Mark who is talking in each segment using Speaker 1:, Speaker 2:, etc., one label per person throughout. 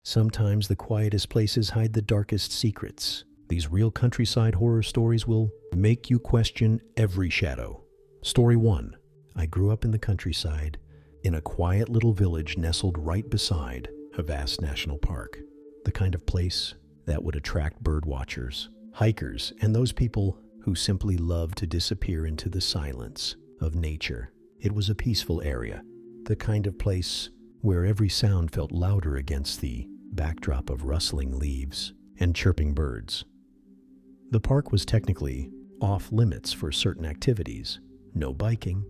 Speaker 1: Sometimes the quietest places hide the darkest secrets. These real countryside horror stories will make you question every shadow. Story 1. I grew up in the countryside, in a quiet little village nestled right beside a vast national park. The kind of place that would attract bird watchers, hikers, and those people who simply love to disappear into the silence of nature. It was a peaceful area, the kind of place where every sound felt louder against the backdrop of rustling leaves and chirping birds. The park was technically off limits for certain activities. No biking,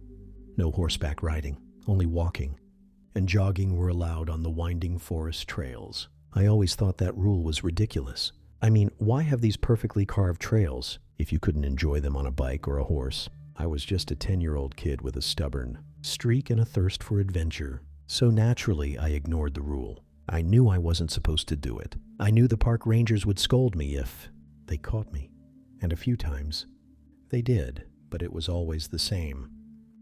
Speaker 1: no horseback riding, only walking and jogging were allowed on the winding forest trails. I always thought that rule was ridiculous. I mean, why have these perfectly carved trails if you couldn't enjoy them on a bike or a horse? I was just a 10-year-old kid with a stubborn streak and a thirst for adventure. So naturally, I ignored the rule. I knew I wasn't supposed to do it. I knew the park rangers would scold me if they caught me. And a few times, they did, but it was always the same.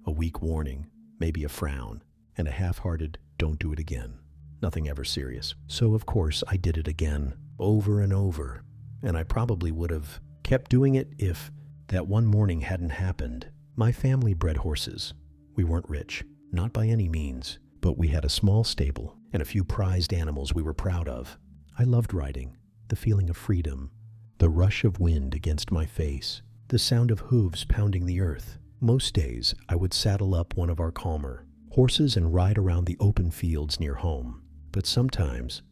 Speaker 1: A weak warning, maybe a frown, and a half-hearted, "don't do it again." Nothing ever serious. So of course I did it again, over and over. And I probably would have kept doing it if that one morning hadn't happened. My family bred horses. We weren't rich, not by any means, but we had a small stable and a few prized animals we were proud of. I loved riding, the feeling of freedom, the rush of wind against my face, the sound of hooves pounding the earth. Most days I would saddle up one of our calmer horses and ride around the open fields near home. But sometimes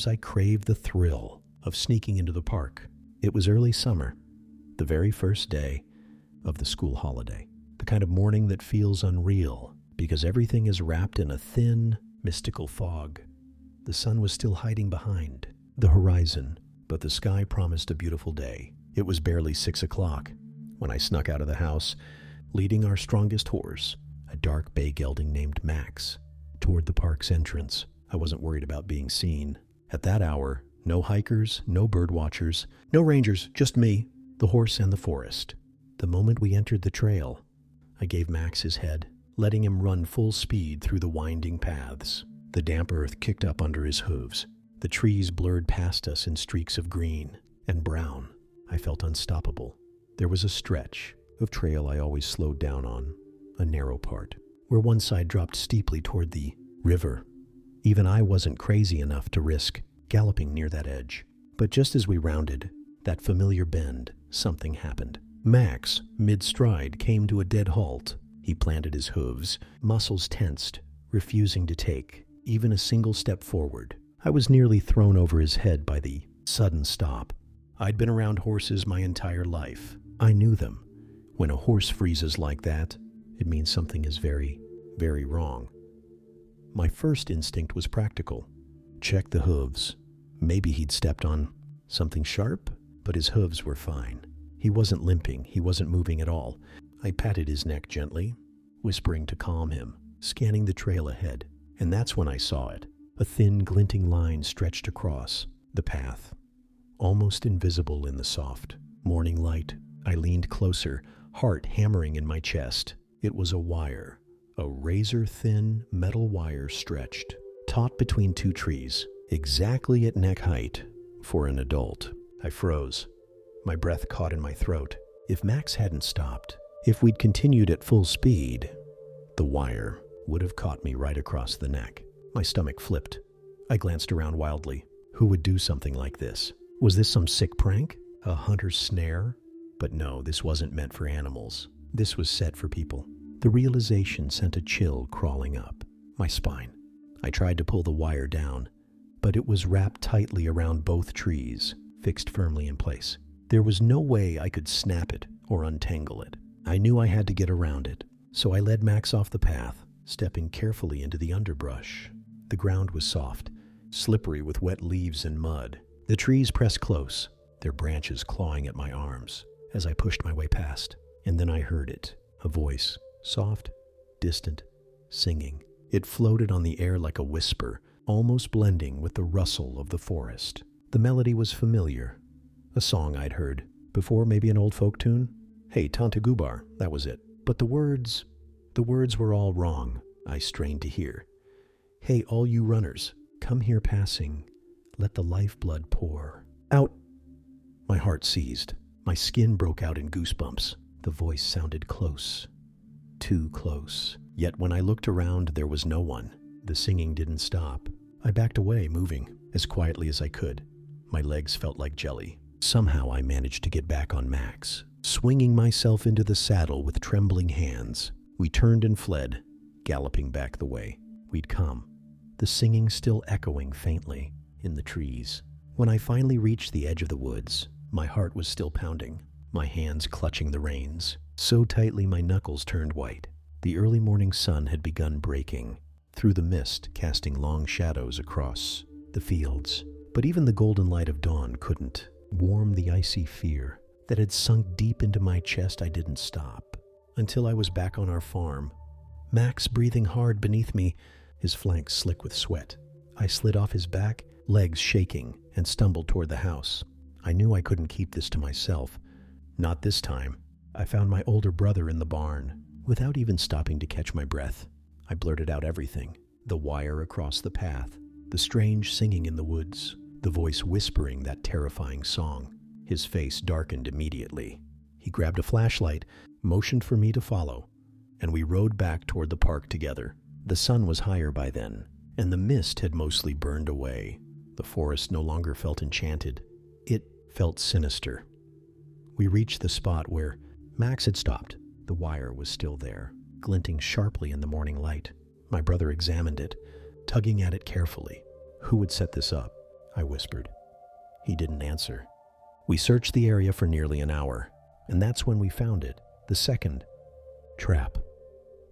Speaker 1: I craved the thrill of sneaking into the park. It was early summer, the very first day of the school holiday. The kind of morning that feels unreal because everything is wrapped in a thin, mystical fog. The sun was still hiding behind the horizon, but the sky promised a beautiful day. It was barely 6 o'clock when I snuck out of the house, leading our strongest horse, a dark bay gelding named Max, toward the park's entrance. I wasn't worried about being seen. At that hour, no hikers, no bird watchers, no rangers, just me, the horse, and the forest. The moment we entered the trail, I gave Max his head, letting him run full speed through the winding paths. The damp earth kicked up under his hooves. The trees blurred past us in streaks of green and brown. I felt unstoppable. There was a stretch of trail I always slowed down on, a narrow part, where one side dropped steeply toward the river. Even I wasn't crazy enough to risk galloping near that edge. But just as we rounded that familiar bend, something happened. Max, mid-stride, came to a dead halt. He planted his hooves, muscles tensed, refusing to take even a single step forward. I was nearly thrown over his head by the sudden stop. I'd been around horses my entire life. I knew them. When a horse freezes like that, it means something is very, very wrong. My first instinct was practical. Check the hooves. Maybe he'd stepped on something sharp, but his hooves were fine. He wasn't limping. He wasn't moving at all. I patted his neck gently, whispering to calm him, scanning the trail ahead. And that's when I saw it. A thin, glinting line stretched across the path, almost invisible in the soft morning light. I leaned closer, heart hammering in my chest. It was a wire, a razor-thin metal wire stretched, taut between two trees, exactly at neck height for an adult. I froze, my breath caught in my throat. If Max hadn't stopped, if we'd continued at full speed, the wire would have caught me right across the neck. My stomach flipped. I glanced around wildly. Who would do something like this? Was this some sick prank? A hunter's snare? But no, this wasn't meant for animals. This was set for people. The realization sent a chill crawling up my spine. I tried to pull the wire down, but it was wrapped tightly around both trees, fixed firmly in place. There was no way I could snap it or untangle it. I knew I had to get around it, so I led Max off the path, stepping carefully into the underbrush. The ground was soft, slippery with wet leaves and mud. The trees pressed close, their branches clawing at my arms as I pushed my way past. And then I heard it, a voice, soft, distant, singing. It floated on the air like a whisper, almost blending with the rustle of the forest. The melody was familiar, a song I'd heard before, maybe an old folk tune. Hey, Tanta Gubar, that was it. But the words were all wrong. I strained to hear. Hey, all you runners, Come here passing, let the lifeblood pour. Out! My heart seized. My skin broke out in goosebumps. The voice sounded close. Too close. Yet when I looked around, there was no one. The singing didn't stop. I backed away, moving as quietly as I could. My legs felt like jelly. Somehow I managed to get back on Max, swinging myself into the saddle with trembling hands. We turned and fled, galloping back the way we'd come, the singing still echoing faintly in the trees. When I finally reached the edge of the woods, my heart was still pounding, my hands clutching the reins, so tightly my knuckles turned white. The early morning sun had begun breaking through the mist, casting long shadows across the fields. But even the golden light of dawn couldn't warm the icy fear that had sunk deep into my chest. I didn't stop until I was back on our farm, Max breathing hard beneath me, his flanks slick with sweat. I slid off his back, legs shaking, and stumbled toward the house. I knew I couldn't keep this to myself. Not this time. I found my older brother in the barn. Without even stopping to catch my breath, I blurted out everything. The wire across the path, the strange singing in the woods, the voice whispering that terrifying song. His face darkened immediately. He grabbed a flashlight, motioned for me to follow, and we rode back toward the park together. The sun was higher by then, and the mist had mostly burned away. The forest no longer felt enchanted. It felt sinister. We reached the spot where Max had stopped. The wire was still there, glinting sharply in the morning light. My brother examined it, tugging at it carefully. "Who would set this up?" I whispered. He didn't answer. We searched the area for nearly an hour, and that's when we found it, the second trap.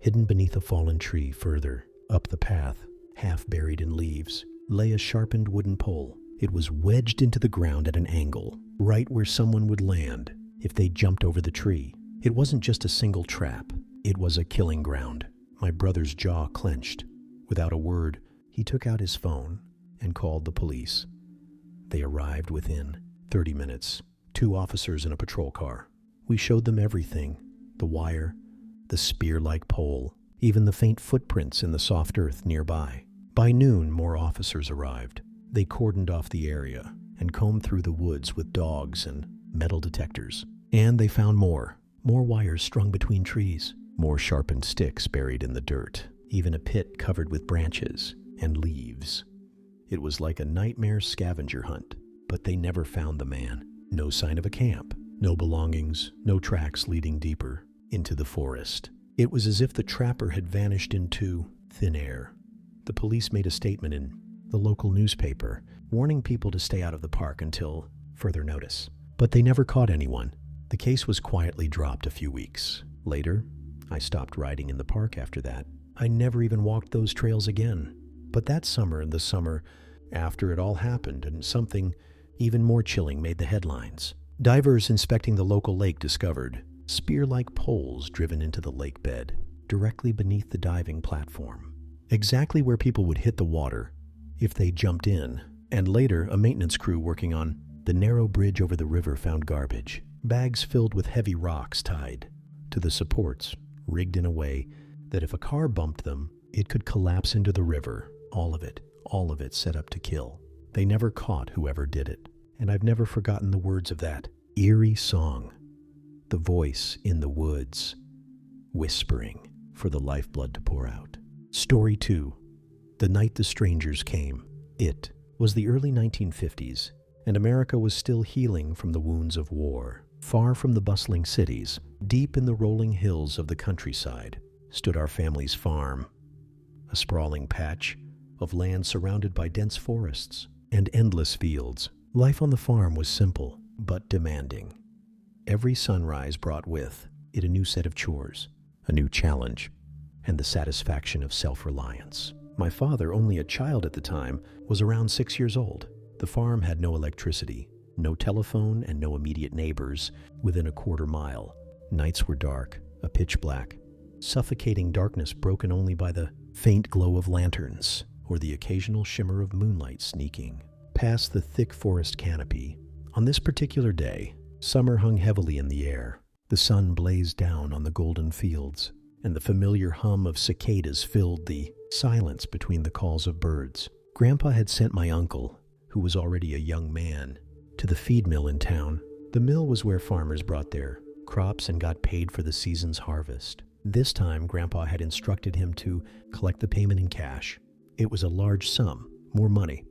Speaker 1: Hidden beneath a fallen tree further up the path, half buried in leaves, lay a sharpened wooden pole. It was wedged into the ground at an angle, right where someone would land if they jumped over the tree. It wasn't just a single trap, it was a killing ground. My brother's jaw clenched. Without a word, he took out his phone and called the police. They arrived within 30 minutes, 2 officers in a patrol car. We showed them everything, the wire, the spear-like pole, even the faint footprints in the soft earth nearby. By noon, more officers arrived. They cordoned off the area and combed through the woods with dogs and metal detectors. And they found more wires strung between trees, more sharpened sticks buried in the dirt, even a pit covered with branches and leaves. It was like a nightmare scavenger hunt, but they never found the man. No sign of a camp, no belongings, no tracks leading deeper into the forest. It was as if the trapper had vanished into thin air. The police made a statement in the local newspaper, warning people to stay out of the park until further notice. But they never caught anyone. The case was quietly dropped a few weeks later. I stopped riding in the park after that. I never even walked those trails again. But that summer and the summer after it all happened, and something even more chilling made the headlines. Divers inspecting the local lake discovered spear-like poles driven into the lake bed, directly beneath the diving platform, exactly where people would hit the water if they jumped in. And later, a maintenance crew working on the narrow bridge over the river found garbage, bags filled with heavy rocks tied to the supports, rigged in a way that if a car bumped them, it could collapse into the river. All of it set up to kill. They never caught whoever did it, and I've never forgotten the words of that eerie song. The voice in the woods, whispering for the lifeblood to pour out. Story 2. The Night the Strangers Came. It was the early 1950s, and America was still healing from the wounds of war. Far from the bustling cities, deep in the rolling hills of the countryside, stood our family's farm, a sprawling patch of land surrounded by dense forests and endless fields. Life on the farm was simple, but demanding. Every sunrise brought with it a new set of chores, a new challenge, and the satisfaction of self-reliance. My father, only a child at the time, was around 6 years old. The farm had no electricity, no telephone, and no immediate neighbors within a quarter mile. Nights were dark, a pitch black, suffocating darkness broken only by the faint glow of lanterns or the occasional shimmer of moonlight sneaking past the thick forest canopy. On this particular day, summer hung heavily in the air. The sun blazed down on the golden fields, and the familiar hum of cicadas filled the silence between the calls of birds. Grandpa had sent my uncle, who was already a young man, to the feed mill in town. The mill was where farmers brought their crops and got paid for the season's harvest. This time, Grandpa had instructed him to collect the payment in cash. It was a large sum, more money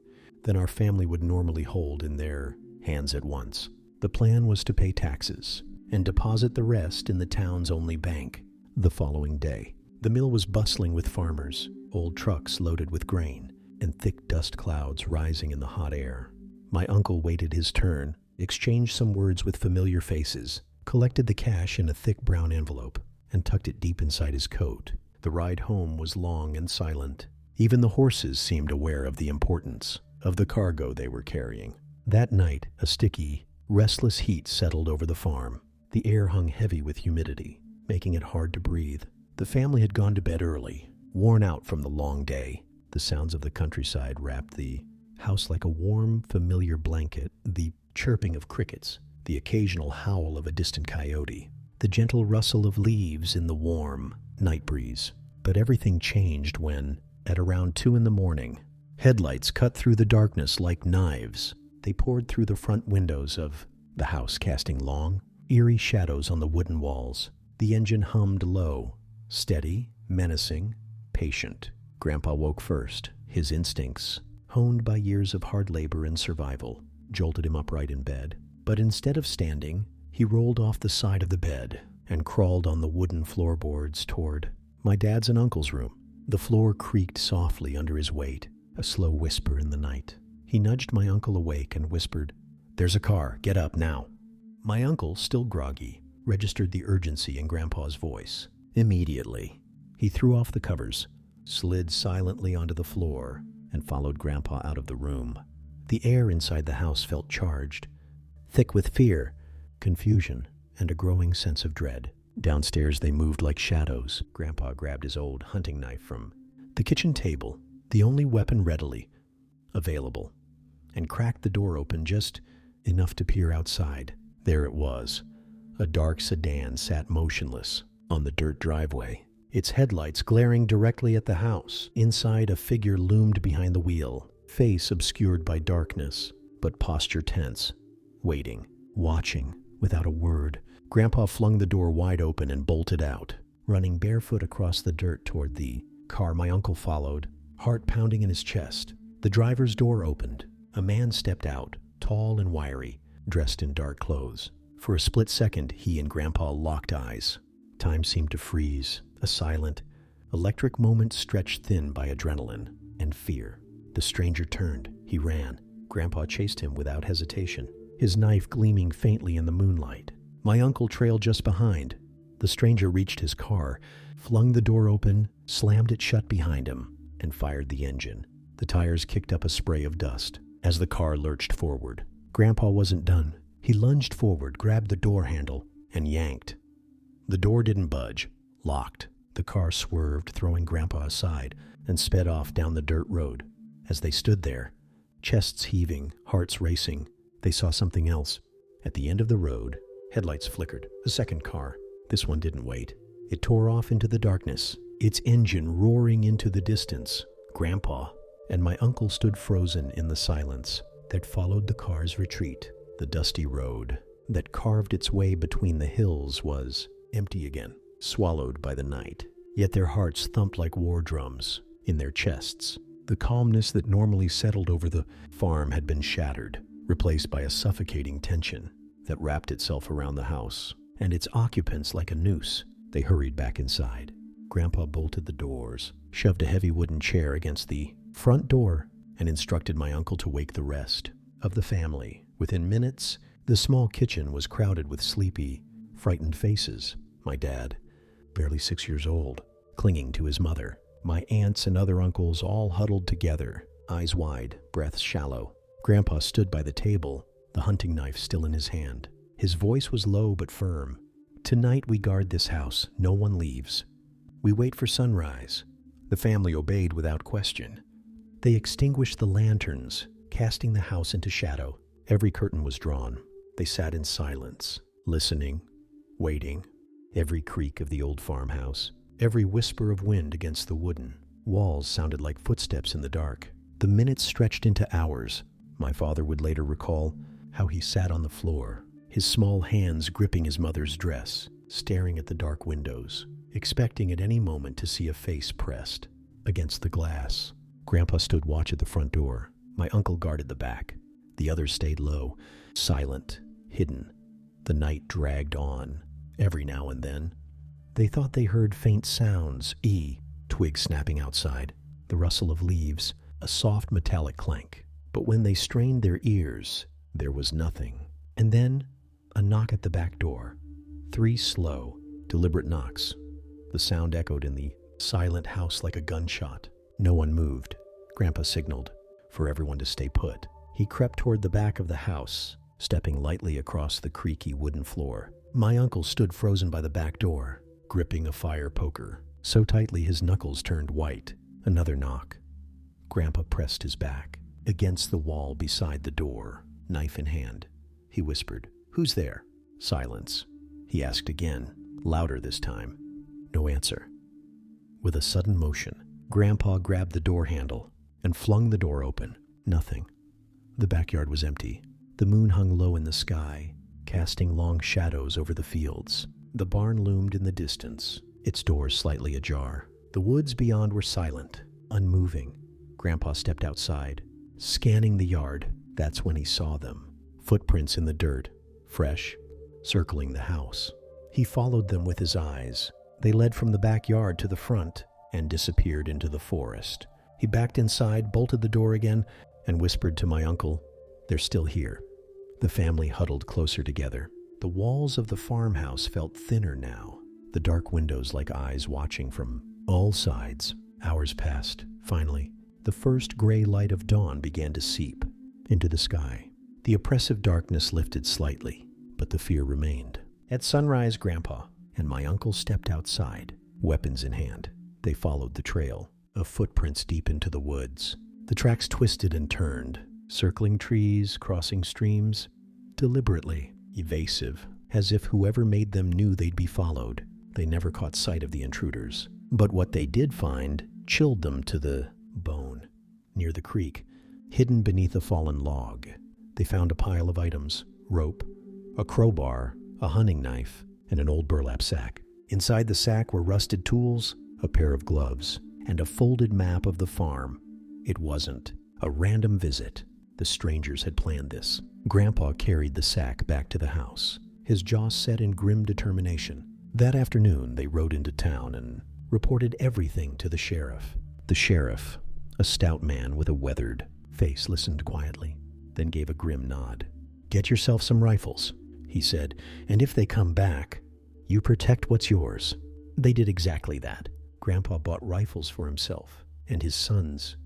Speaker 1: than our family would normally hold in their hands at once. The plan was to pay taxes and deposit the rest in the town's only bank the following day. The mill was bustling with farmers, old trucks loaded with grain, and thick dust clouds rising in the hot air. My uncle waited his turn, exchanged some words with familiar faces, collected the cash in a thick brown envelope, and tucked it deep inside his coat. The ride home was long and silent. Even the horses seemed aware of the importance of the cargo they were carrying. That night, a sticky, restless heat settled over the farm. The air hung heavy with humidity, making it hard to breathe. The family had gone to bed early, worn out from the long day. The sounds of the countryside wrapped the house like a warm, familiar blanket. The chirping of crickets, the occasional howl of a distant coyote, the gentle rustle of leaves in the warm night breeze. But everything changed when, at around 2 a.m, headlights cut through the darkness like knives. They poured through the front windows of the house, casting long, eerie shadows on the wooden walls. The engine hummed low, steady, menacing, patient. Grandpa woke first. His instincts, honed by years of hard labor and survival, jolted him upright in bed. But instead of standing, he rolled off the side of the bed and crawled on the wooden floorboards toward my dad's and uncle's room. The floor creaked softly under his weight, a slow whisper in the night. He nudged my uncle awake and whispered, "There's a car. Get up now." My uncle, still groggy, registered the urgency in Grandpa's voice. Immediately, he threw off the covers, slid silently onto the floor, and followed Grandpa out of the room. The air inside the house felt charged, thick with fear, confusion, and a growing sense of dread. Downstairs they moved like shadows. Grandpa grabbed his old hunting knife from the kitchen table, the only weapon readily available, and cracked the door open just enough to peer outside. There it was. A dark sedan sat motionless on the dirt driveway, its headlights glaring directly at the house. Inside, a figure loomed behind the wheel, face obscured by darkness, but posture tense, waiting, watching, without a word. Grandpa flung the door wide open and bolted out, running barefoot across the dirt toward the car. My uncle followed, heart pounding in his chest. The driver's door opened. A man stepped out, tall and wiry, dressed in dark clothes. For a split second, he and Grandpa locked eyes. Time seemed to freeze, a silent, electric moment stretched thin by adrenaline and fear. The stranger turned. He ran. Grandpa chased him without hesitation, his knife gleaming faintly in the moonlight. My uncle trailed just behind. The stranger reached his car, flung the door open, slammed it shut behind him, and fired the engine. The tires kicked up a spray of dust as the car lurched forward. Grandpa wasn't done. He lunged forward, grabbed the door handle, and yanked. The door didn't budge, locked. The car swerved, throwing Grandpa aside, and sped off down the dirt road. As they stood there, chests heaving, hearts racing, they saw something else. At the end of the road, headlights flickered. A second car. This one didn't wait. It tore off into the darkness, its engine roaring into the distance. Grandpa and my uncle stood frozen in the silence that followed the car's retreat. The dusty road that carved its way between the hills was empty again, swallowed by the night. Yet their hearts thumped like war drums in their chests. The calmness that normally settled over the farm had been shattered, replaced by a suffocating tension that wrapped itself around the house and its occupants like a noose. They hurried back inside. Grandpa bolted the doors, shoved a heavy wooden chair against the front door, and instructed my uncle to wake the rest of the family. Within minutes, the small kitchen was crowded with sleepy, frightened faces. My dad, barely 6 years old, clinging to his mother. My aunts and other uncles all huddled together, eyes wide, breaths shallow. Grandpa stood by the table, the hunting knife still in his hand. His voice was low but firm. "Tonight we guard this house. No one leaves. We wait for sunrise." The family obeyed without question. They extinguished the lanterns, casting the house into shadow. Every curtain was drawn. They sat in silence, listening, waiting. Every creak of the old farmhouse, every whisper of wind against the wooden walls sounded like footsteps in the dark. The minutes stretched into hours. My father would later recall how he sat on the floor, his small hands gripping his mother's dress, staring at the dark windows, expecting at any moment to see a face pressed against the glass. Grandpa stood watch at the front door. My uncle guarded the back. The others stayed low, silent, hidden. The night dragged on. Every now and then, they thought they heard faint sounds, twigs snapping outside, the rustle of leaves, a soft metallic clank. But when they strained their ears, there was nothing. And then, a knock at the back door. 3 slow, deliberate knocks. The sound echoed in the silent house like a gunshot. No one moved. Grandpa signaled for everyone to stay put. He crept toward the back of the house, stepping lightly across the creaky wooden floor. My uncle stood frozen by the back door, gripping a fire poker, so tightly his knuckles turned white. Another knock. Grandpa pressed his back against the wall beside the door, knife in hand. He whispered, "Who's there?" Silence. He asked again, louder this time. No answer. With a sudden motion, Grandpa grabbed the door handle and flung the door open. Nothing. The backyard was empty. The moon hung low in the sky, casting long shadows over the fields. The barn loomed in the distance, its doors slightly ajar. The woods beyond were silent, unmoving. Grandpa stepped outside, scanning the yard. That's when he saw them. Footprints in the dirt, fresh, circling the house. He followed them with his eyes. They led from the backyard to the front and disappeared into the forest. He backed inside, bolted the door again, and whispered to my uncle, "They're still here." The family huddled closer together. The walls of the farmhouse felt thinner now, the dark windows like eyes watching from all sides. Hours passed. Finally, the first gray light of dawn began to seep into the sky. The oppressive darkness lifted slightly, but the fear remained. At sunrise, Grandpa and my uncle stepped outside, weapons in hand. They followed the trail of footprints deep into the woods. The tracks twisted and turned, circling trees, crossing streams, deliberately, evasive, as if whoever made them knew they'd be followed. They never caught sight of the intruders. But what they did find chilled them to the bone. Near the creek, hidden beneath a fallen log, they found a pile of items: rope, a crowbar, a hunting knife, and an old burlap sack. Inside the sack were rusted tools, a pair of gloves, and a folded map of the farm. It wasn't a random visit. The strangers had planned this. Grandpa carried the sack back to the house, his jaw set in grim determination. That afternoon, they rode into town and reported everything to the sheriff. The sheriff, a stout man with a weathered face, listened quietly, then gave a grim nod. "Get yourself some rifles," he said, "and if they come back, you protect what's yours." They did exactly that. Grandpa bought rifles for himself and his sons.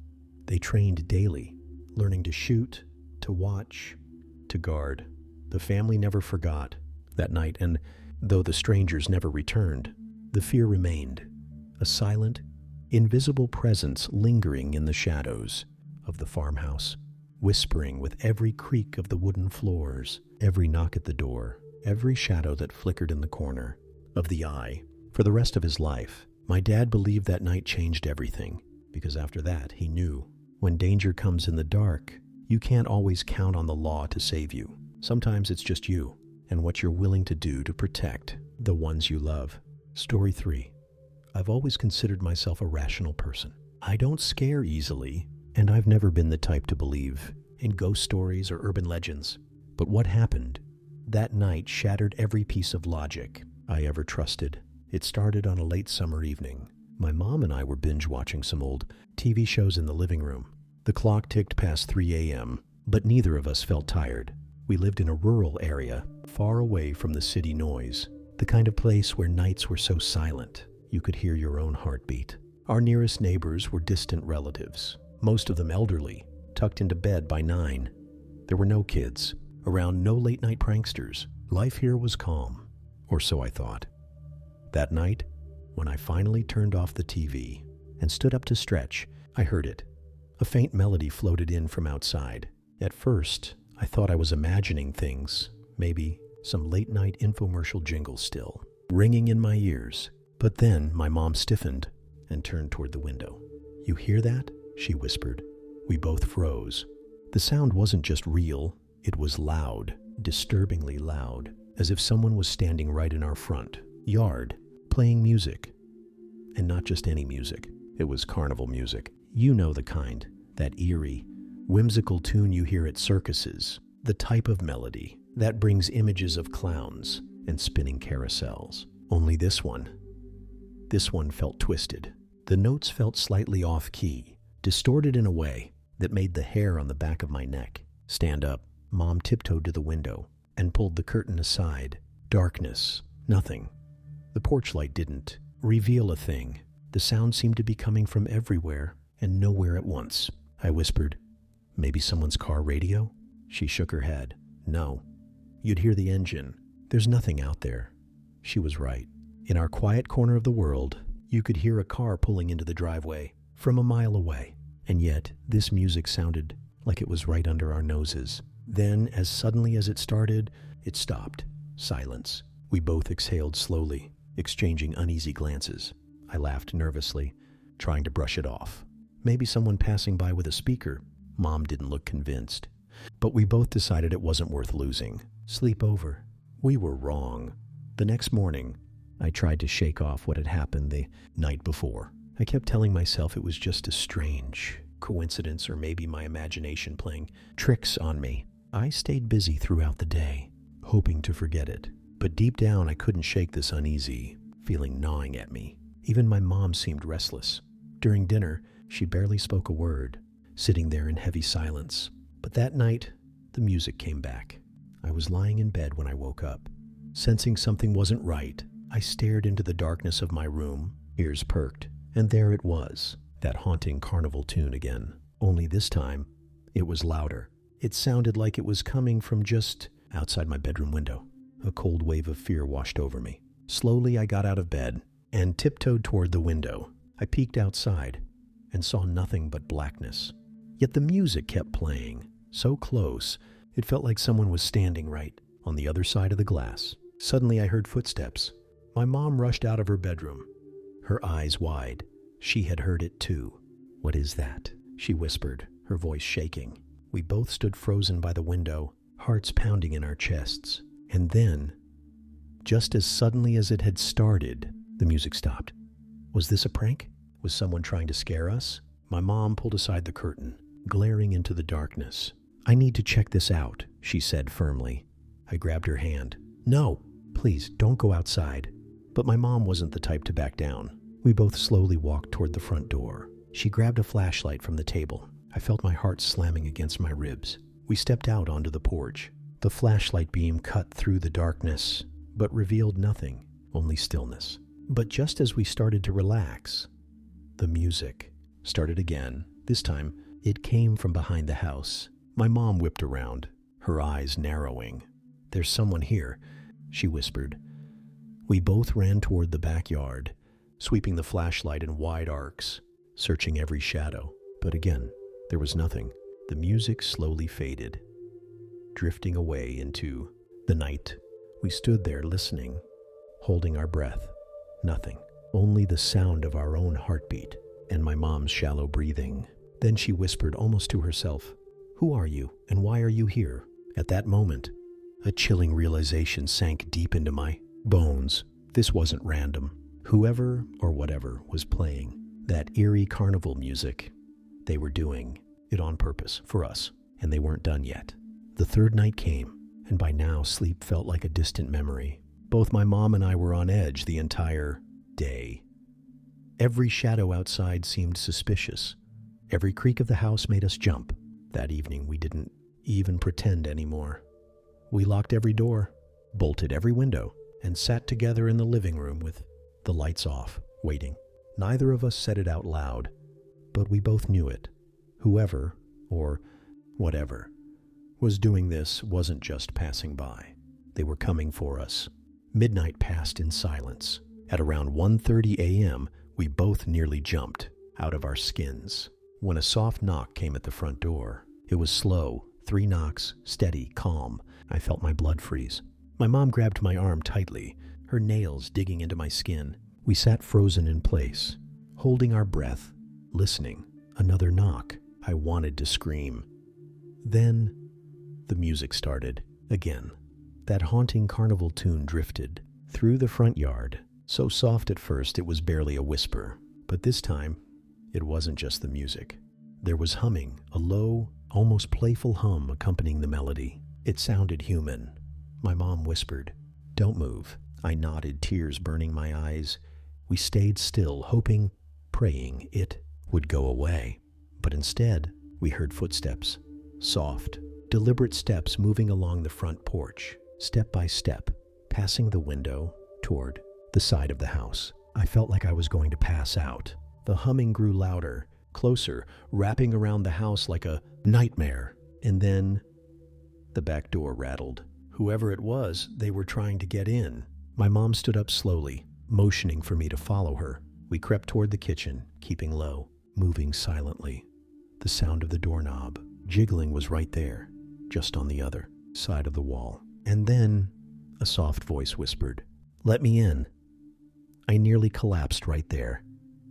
Speaker 1: They trained daily, learning to shoot, to watch, to guard. The family never forgot that night, and though the strangers never returned, the fear remained, a silent, invisible presence lingering in the shadows of the farmhouse, whispering with every creak of the wooden floors, every knock at the door, every shadow that flickered in the corner of the eye. For the rest of his life, my dad believed that night changed everything, because after that, he knew when danger comes in the dark, you can't always count on the law to save you. Sometimes it's just you and what you're willing to do to protect the ones you love. Story 3. I've always considered myself a rational person. I don't scare easily, and I've never been the type to believe in ghost stories or urban legends. But what happened that night shattered every piece of logic I ever trusted. It started on a late summer evening. My mom and I were binge-watching some old TV shows in the living room. The clock ticked past 3 a.m., but neither of us felt tired. We lived in a rural area, far away from the city noise, the kind of place where nights were so silent you could hear your own heartbeat. Our nearest neighbors were distant relatives, most of them elderly, tucked into bed by 9. There were no kids, around no late-night pranksters. Life here was calm, or so I thought. That night, when I finally turned off the TV and stood up to stretch, I heard it. A faint melody floated in from outside. At first, I thought I was imagining things, maybe some late-night infomercial jingle still, ringing in my ears. But then my mom stiffened and turned toward the window. "You hear that?" she whispered. We both froze. The sound wasn't just real, it was loud, disturbingly loud, as if someone was standing right in our front yard, playing music. And not just any music, it was carnival music. You know the kind, that eerie, whimsical tune you hear at circuses, the type of melody that brings images of clowns and spinning carousels. Only this one felt twisted. The notes felt slightly off-key, distorted in a way that made the hair on the back of my neck stand up. Mom tiptoed to the window and pulled the curtain aside. Darkness, nothing. The porch light didn't reveal a thing. The sound seemed to be coming from everywhere and nowhere at once. I whispered, "Maybe someone's car radio?" She shook her head. "No. You'd hear the engine. There's nothing out there." She was right. In our quiet corner of the world, you could hear a car pulling into the driveway from a mile away. And yet, this music sounded like it was right under our noses. Then, as suddenly as it started, it stopped. Silence. We both exhaled slowly, exchanging uneasy glances. I laughed nervously, trying to brush it off. Maybe someone passing by with a speaker. Mom didn't look convinced. But we both decided it wasn't worth losing. Sleep over. We were wrong. The next morning, I tried to shake off what had happened the night before. I kept telling myself it was just a strange coincidence or maybe my imagination playing tricks on me. I stayed busy throughout the day, hoping to forget it. But deep down, I couldn't shake this uneasy feeling gnawing at me. Even my mom seemed restless. During dinner, she barely spoke a word, sitting there in heavy silence. But that night, the music came back. I was lying in bed when I woke up. Sensing something wasn't right, I stared into the darkness of my room, ears perked, and there it was, that haunting carnival tune again. Only this time, it was louder. It sounded like it was coming from just outside my bedroom window. A cold wave of fear washed over me. Slowly, I got out of bed and tiptoed toward the window. I peeked outside and saw nothing but blackness. Yet the music kept playing, so close, it felt like someone was standing right on the other side of the glass. Suddenly, I heard footsteps. My mom rushed out of her bedroom, her eyes wide. She had heard it too. "What is that?" she whispered, her voice shaking. We both stood frozen by the window, hearts pounding in our chests. And then, just as suddenly as it had started, the music stopped. Was this a prank? Was someone trying to scare us? My mom pulled aside the curtain, glaring into the darkness. "I need to check this out," she said firmly. I grabbed her hand. "No, please, don't go outside." But my mom wasn't the type to back down. We both slowly walked toward the front door. She grabbed a flashlight from the table. I felt my heart slamming against my ribs. We stepped out onto the porch. The flashlight beam cut through the darkness, but revealed nothing, only stillness. But just as we started to relax, the music started again. This time, it came from behind the house. My mom whipped around, her eyes narrowing. "There's someone here," she whispered. We both ran toward the backyard, sweeping the flashlight in wide arcs, searching every shadow. But again, there was nothing. The music slowly faded, drifting away into the night. We stood there listening, holding our breath. Nothing. Only the sound of our own heartbeat and my mom's shallow breathing. Then she whispered almost to herself, "Who are you and why are you here?" At that moment, a chilling realization sank deep into my bones. This wasn't random. Whoever or whatever was playing that eerie carnival music, they were doing it on purpose for us, and they weren't done yet. The third night came, and by now sleep felt like a distant memory. Both my mom and I were on edge the entire day. Every shadow outside seemed suspicious. Every creak of the house made us jump. That evening, we didn't even pretend anymore. We locked every door, bolted every window, and sat together in the living room with the lights off, waiting. Neither of us said it out loud, but we both knew it. Whoever, or whatever, was doing this wasn't just passing by. They were coming for us. Midnight passed in silence. At around 1:30 a.m., we both nearly jumped out of our skins when a soft knock came at the front door. It was slow, 3 knocks, steady, calm. I felt my blood freeze. My mom grabbed my arm tightly, her nails digging into my skin. We sat frozen in place, holding our breath, listening. Another knock. I wanted to scream. Then the music started again. That haunting carnival tune drifted through the front yard, so soft at first it was barely a whisper. But this time, it wasn't just the music. There was humming, a low, almost playful hum accompanying the melody. It sounded human. My mom whispered, "Don't move." I nodded, tears burning my eyes. We stayed still, hoping, praying it would go away. But instead, we heard footsteps. Soft, deliberate steps moving along the front porch, step by step, passing the window toward the side of the house. I felt like I was going to pass out. The humming grew louder, closer, wrapping around the house like a nightmare. And then the back door rattled. Whoever it was, they were trying to get in. My mom stood up slowly, motioning for me to follow her. We crept toward the kitchen, keeping low, moving silently. The sound of the doorknob jiggling was right there, just on the other side of the wall. And then a soft voice whispered, "Let me in." I nearly collapsed right there.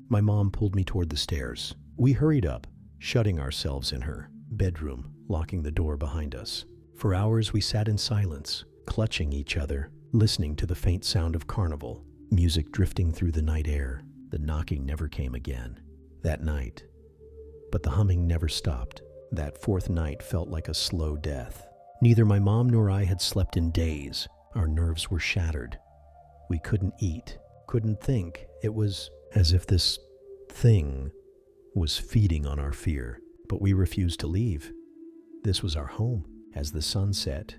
Speaker 1: My mom pulled me toward the stairs. We hurried up, shutting ourselves in her bedroom, locking the door behind us. For hours we sat in silence, clutching each other, listening to the faint sound of carnival, music drifting through the night air. The knocking never came again that night, but the humming never stopped. That fourth night felt like a slow death. Neither my mom nor I had slept in days. Our nerves were shattered. We couldn't eat, couldn't think. It was as if this thing was feeding on our fear, but we refused to leave. This was our home. As the sun set,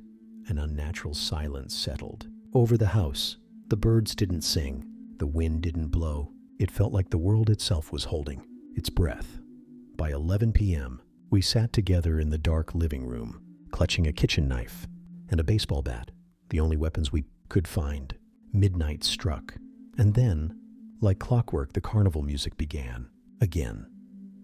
Speaker 1: an unnatural silence settled over the house. The birds didn't sing. The wind didn't blow. It felt like the world itself was holding its breath. By 11 p.m., we sat together in the dark living room, clutching a kitchen knife and a baseball bat, the only weapons we could find. Midnight struck, and then, like clockwork, the carnival music began again.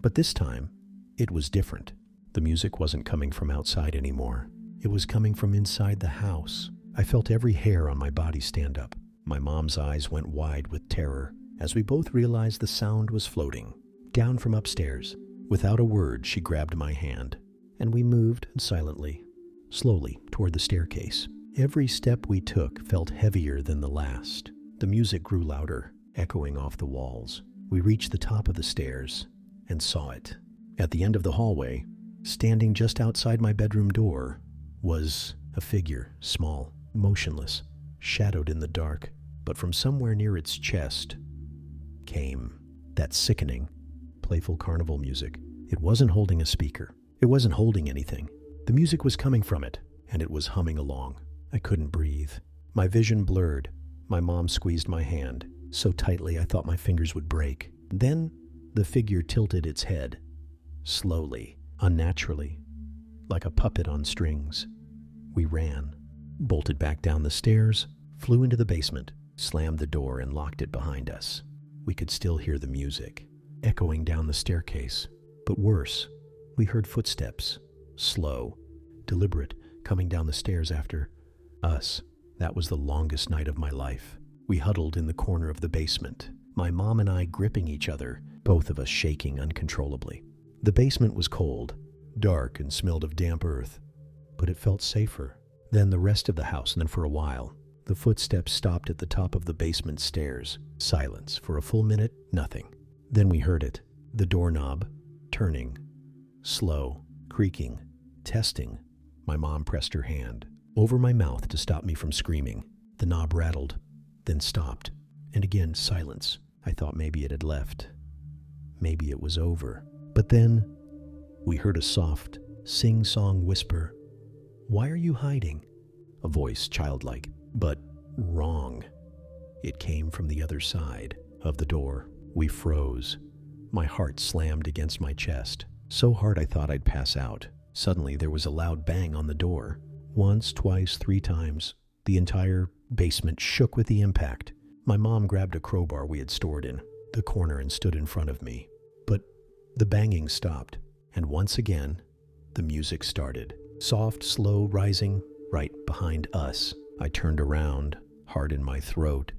Speaker 1: But this time, it was different. The music wasn't coming from outside anymore. It was coming from inside the house. I felt every hair on my body stand up. My mom's eyes went wide with terror as we both realized the sound was floating down from upstairs. Without a word, she grabbed my hand, and we moved silently, slowly toward the staircase. Every step we took felt heavier than the last. The music grew louder, echoing off the walls. We reached the top of the stairs and saw it. At the end of the hallway, standing just outside my bedroom door, was a figure, small, motionless, shadowed in the dark. But from somewhere near its chest came that sickening, playful carnival music. It wasn't holding a speaker. It wasn't holding anything. The music was coming from it, and it was humming along. I couldn't breathe. My vision blurred. My mom squeezed my hand so tightly I thought my fingers would break. Then the figure tilted its head, slowly, unnaturally, like a puppet on strings. We ran, bolted back down the stairs, flew into the basement, slammed the door and locked it behind us. We could still hear the music echoing down the staircase. But worse, we heard footsteps, slow, deliberate, coming down the stairs after us. That was the longest night of my life. We huddled in the corner of the basement, my mom and I gripping each other, both of us shaking uncontrollably. The basement was cold, dark, and smelled of damp earth, but it felt safer than the rest of the house. And then for a while, the footsteps stopped at the top of the basement stairs. Silence. For a full minute, nothing. Then we heard it, the doorknob turning, slow, creaking, testing. My mom pressed her hand over my mouth to stop me from screaming. The knob rattled, then stopped, and again silence. I thought maybe it had left. Maybe it was over. But then we heard a soft, sing-song whisper. "Why are you hiding?" A voice, childlike, but wrong. It came from the other side of the door. We froze. My heart slammed against my chest, so hard I thought I'd pass out. Suddenly there was a loud bang on the door. Once, twice, 3 times. The entire basement shook with the impact. My mom grabbed a crowbar we had stored in the corner and stood in front of me. But the banging stopped, and once again, the music started. Soft, slow, rising, right behind us. I turned around, heart in my throat,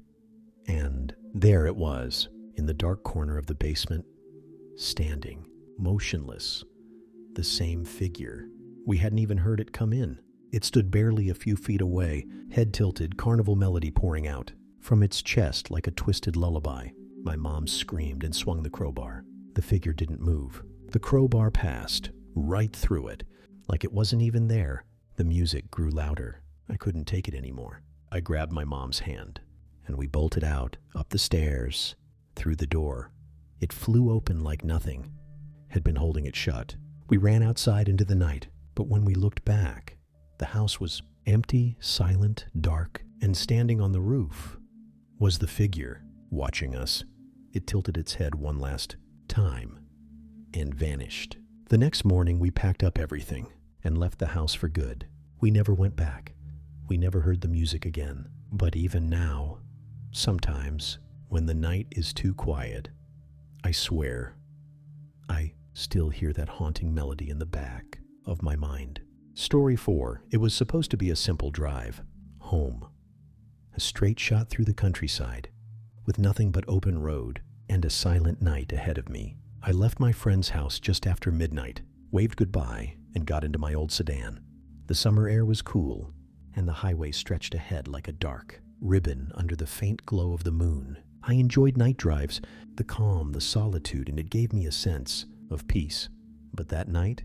Speaker 1: and there it was, in the dark corner of the basement, standing, motionless, the same figure. We hadn't even heard it come in. It stood barely a few feet away, head tilted, carnival melody pouring out. From its chest like a twisted lullaby, my mom screamed and swung the crowbar. The figure didn't move. The crowbar passed, right through it, like it wasn't even there. The music grew louder. I couldn't take it anymore. I grabbed my mom's hand, and we bolted out, up the stairs, through the door. It flew open like nothing had been holding it shut. We ran outside into the night, but when we looked back, the house was empty, silent, dark, and standing on the roof was the figure watching us. It tilted its head one last time and vanished. The next morning, we packed up everything and left the house for good. We never went back. We never heard the music again. But even now, sometimes, when the night is too quiet, I swear, I still hear that haunting melody in the back of my mind. Story 4. It was supposed to be a simple drive home. A straight shot through the countryside, with nothing but open road and a silent night ahead of me. I left my friend's house just after midnight, waved goodbye, and got into my old sedan. The summer air was cool, and the highway stretched ahead like a dark ribbon under the faint glow of the moon. I enjoyed night drives, the calm, the solitude, and it gave me a sense of peace. But that night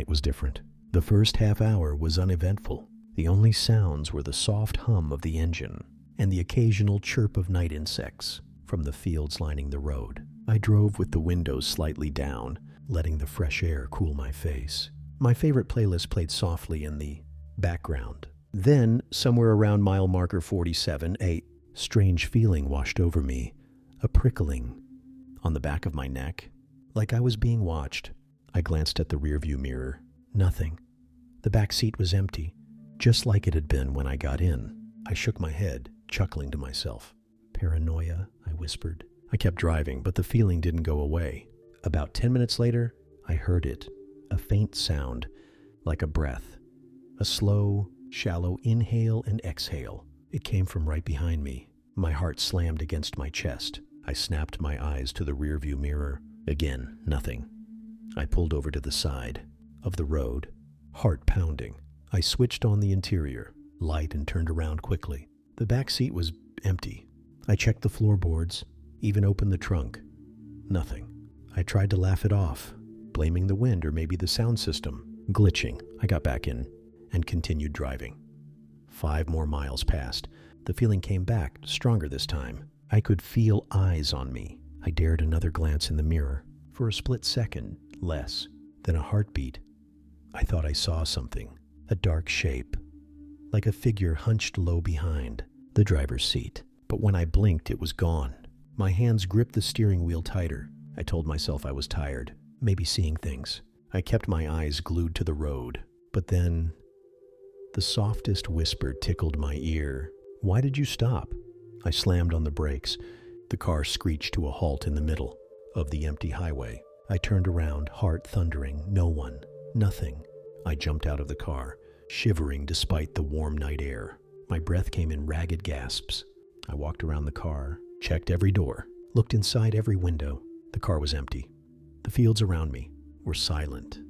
Speaker 1: was different. The first half hour was uneventful. The only sounds were the soft hum of the engine and the occasional chirp of night insects from the fields lining the road. I drove with the windows slightly down, letting the fresh air cool my face. My favorite playlist played softly in the background. Then, somewhere around mile marker 47, a strange feeling washed over me, a prickling on the back of my neck, like I was being watched. I glanced at the rearview mirror. Nothing. The back seat was empty, just like it had been when I got in. I shook my head, chuckling to myself. Paranoia, I whispered. I kept driving, but the feeling didn't go away. About 10 minutes later, I heard it, a faint sound, like a breath. A slow, shallow inhale and exhale. It came from right behind me. My heart slammed against my chest. I snapped my eyes to the rearview mirror. Again, nothing. I pulled over to the side of the road, heart pounding. I switched on the interior light and turned around quickly. The back seat was empty. I checked the floorboards, even opened the trunk. Nothing. I tried to laugh it off, blaming the wind or maybe the sound system. Glitching, I got back in and continued driving. 5 more miles passed. The feeling came back, stronger this time. I could feel eyes on me. I dared another glance in the mirror. For a split second, less than a heartbeat, I thought I saw something. A dark shape, like a figure hunched low behind the driver's seat. But when I blinked, it was gone. My hands gripped the steering wheel tighter. I told myself I was tired, maybe seeing things. I kept my eyes glued to the road. But then, the softest whisper tickled my ear. "Why did you stop?" I slammed on the brakes. The car screeched to a halt in the middle of the empty highway. I turned around, heart thundering. No one. Nothing. I jumped out of the car, shivering despite the warm night air. My breath came in ragged gasps. I walked around the car, checked every door, looked inside every window. The car was empty. The fields around me were silent.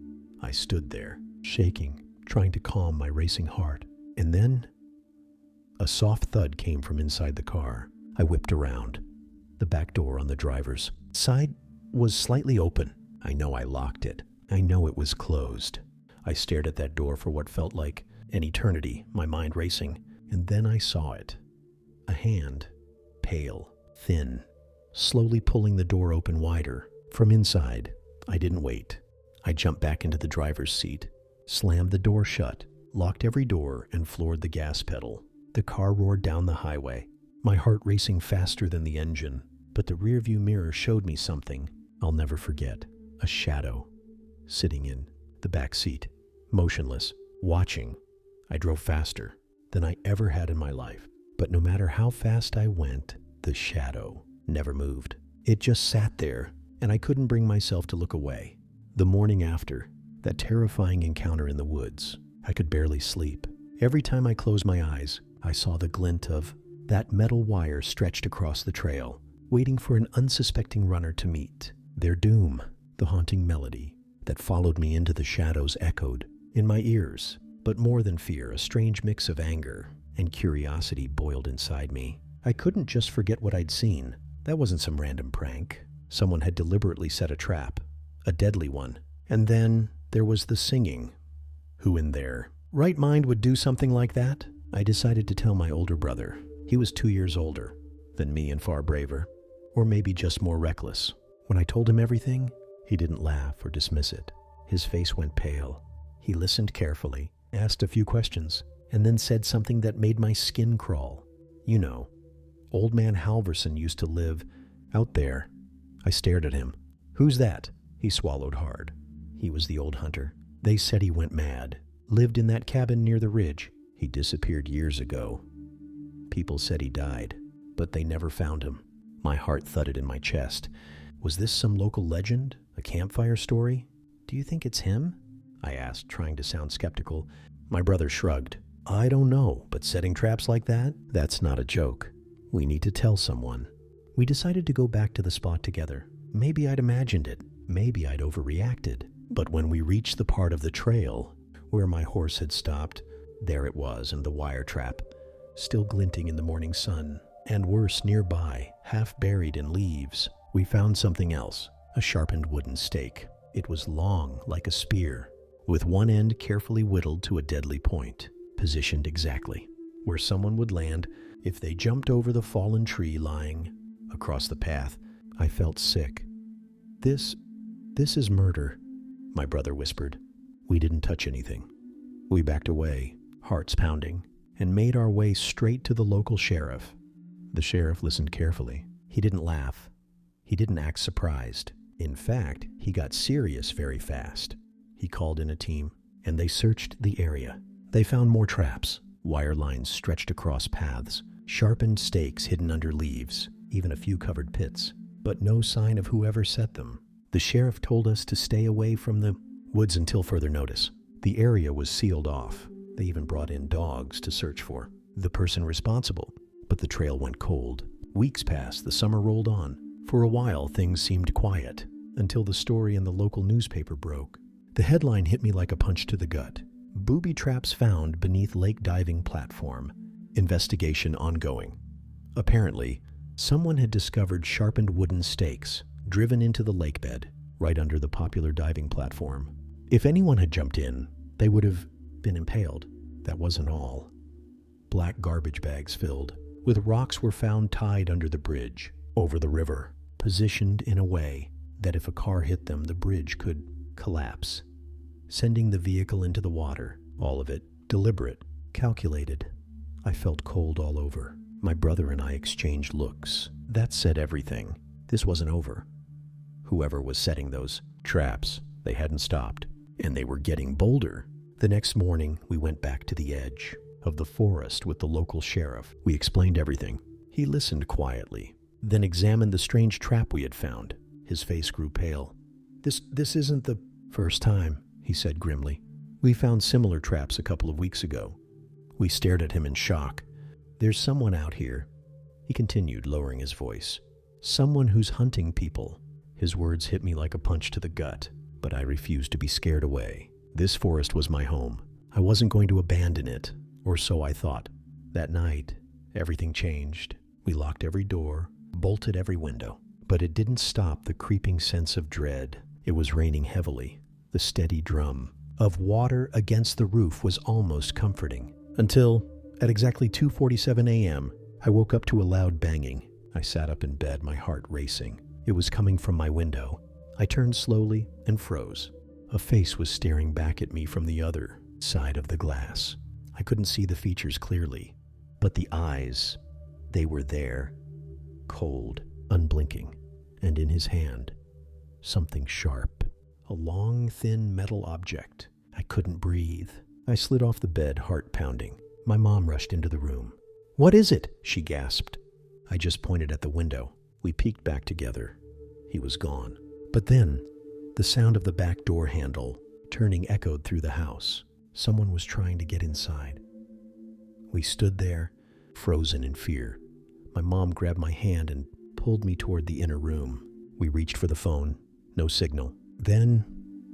Speaker 1: I stood there, shaking, trying to calm my racing heart. And then, a soft thud came from inside the car. I whipped around. The back door on the driver's side was slightly open. I know I locked it. I know it was closed. I stared at that door for what felt like an eternity, my mind racing, and then I saw it. A hand, pale, thin, slowly pulling the door open wider. From inside, I didn't wait. I jumped back into the driver's seat, slammed the door shut, locked every door, and floored the gas pedal. The car roared down the highway, my heart racing faster than the engine. But the rearview mirror showed me something I'll never forget. A shadow, sitting in the back seat, motionless, watching. I drove faster than I ever had in my life. But no matter how fast I went, the shadow never moved. It just sat there, and I couldn't bring myself to look away. The morning after that terrifying encounter in the woods, I could barely sleep. Every time I closed my eyes, I saw the glint of that metal wire stretched across the trail, waiting for an unsuspecting runner to meet their doom. The haunting melody that followed me into the shadows echoed in my ears. But more than fear, a strange mix of anger and curiosity boiled inside me. I couldn't just forget what I'd seen. That wasn't some random prank. Someone had deliberately set a trap, a deadly one. And then there was the singing. Who in their right mind would do something like that? I decided to tell my older brother. He was 2 years older than me and far braver, or maybe just more reckless. When I told him everything, he didn't laugh or dismiss it. His face went pale. He listened carefully, asked a few questions, and then said something that made my skin crawl. You know, Old Man Halverson used to live out there. I stared at him. Who's that? He swallowed hard. He was the old hunter. They said he went mad. Lived in that cabin near the ridge. He disappeared years ago. People said he died, but they never found him. My heart thudded in my chest. Was this some local legend? A campfire story? Do you think it's him? I asked, trying to sound skeptical. My brother shrugged. I don't know, but setting traps like that? That's not a joke. We need to tell someone. We decided to go back to the spot together. Maybe I'd imagined it. Maybe I'd overreacted. But when we reached the part of the trail where my horse had stopped, there it was in the wire trap, still glinting in the morning sun. And worse, nearby, half buried in leaves, we found something else, a sharpened wooden stake. It was long, like a spear, with one end carefully whittled to a deadly point, positioned exactly where someone would land if they jumped over the fallen tree lying across the path. I felt sick. This is murder, my brother whispered. We didn't touch anything. We backed away, hearts pounding, and made our way straight to the local sheriff. The sheriff listened carefully. He didn't laugh. He didn't act surprised. In fact, he got serious very fast. He called in a team, and they searched the area. They found more traps, wire lines stretched across paths, sharpened stakes hidden under leaves, even a few covered pits, but no sign of whoever set them. The sheriff told us to stay away from the woods until further notice. The area was sealed off. They even brought in dogs to search for the person responsible. But the trail went cold. Weeks passed, the summer rolled on. For a while, things seemed quiet, until the story in the local newspaper broke. The headline hit me like a punch to the gut. Booby traps found beneath lake diving platform. Investigation ongoing. Apparently, someone had discovered sharpened wooden stakes driven into the lake bed, right under the popular diving platform. If anyone had jumped in, they would have been impaled. That wasn't all. Black garbage bags filled with rocks were found tied under the bridge, over the river, positioned in a way that if a car hit them, the bridge could collapse, sending the vehicle into the water. All of it deliberate, calculated. I felt cold all over. My brother and I exchanged looks. That said everything. This wasn't over. Whoever was setting those traps, they hadn't stopped, and they were getting bolder. The next morning, we went back to the edge of the forest with the local sheriff. We explained everything. He listened quietly, then examined the strange trap we had found. His face grew pale. This isn't the first time, he said grimly. We found similar traps a couple of weeks ago. We stared at him in shock. There's someone out here, he continued, lowering his voice. Someone who's hunting people. His words hit me like a punch to the gut, but I refused to be scared away. This forest was my home. I wasn't going to abandon it, or so I thought. That night, everything changed. We locked every door, bolted every window. But it didn't stop the creeping sense of dread. It was raining heavily. The steady drum of water against the roof was almost comforting. Until, at exactly 2:47 a.m., I woke up to a loud banging. I sat up in bed, my heart racing. It was coming from my window. I turned slowly and froze. A face was staring back at me from the other side of the glass. I couldn't see the features clearly, but the eyes, they were there, cold, unblinking, and in his hand, something sharp, a long, thin metal object. I couldn't breathe. I slid off the bed, heart pounding. My mom rushed into the room. "What is it?" she gasped. I just pointed at the window. We peeked back together. He was gone. But then, the sound of the back door handle turning echoed through the house. Someone was trying to get inside. We stood there, frozen in fear. My mom grabbed my hand and pulled me toward the inner room. We reached for the phone. No signal. Then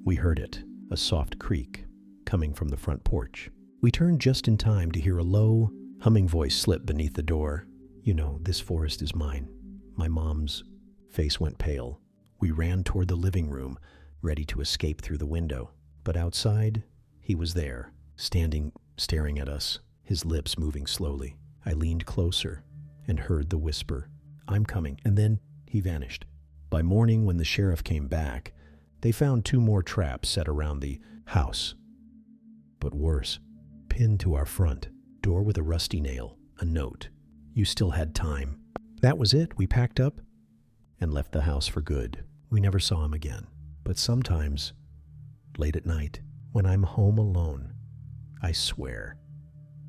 Speaker 1: We heard it, a soft creak, coming from the front porch. We turned just in time to hear a low, humming voice slip beneath the door. "You know, this forest is mine." My mom's face went pale. We ran toward the living room, ready to escape through the window. But outside, he was there, standing, staring at us, his lips moving slowly. I leaned closer and heard the whisper, "I'm coming," and then he vanished. By morning, when the sheriff came back, they found 2 more traps set around the house. But worse, pinned to our front door with a rusty nail, a note. "You still had time." That was it. We packed up and left the house for good. We never saw him again. But sometimes, late at night, when I'm home alone, I swear,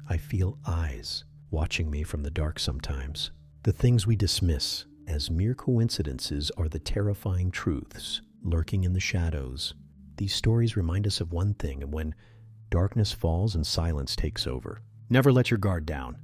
Speaker 1: I feel eyes watching me from the dark sometimes. The things we dismiss as mere coincidences are the terrifying truths lurking in the shadows. These stories remind us of one thing, and when darkness falls and silence takes over, never let your guard down.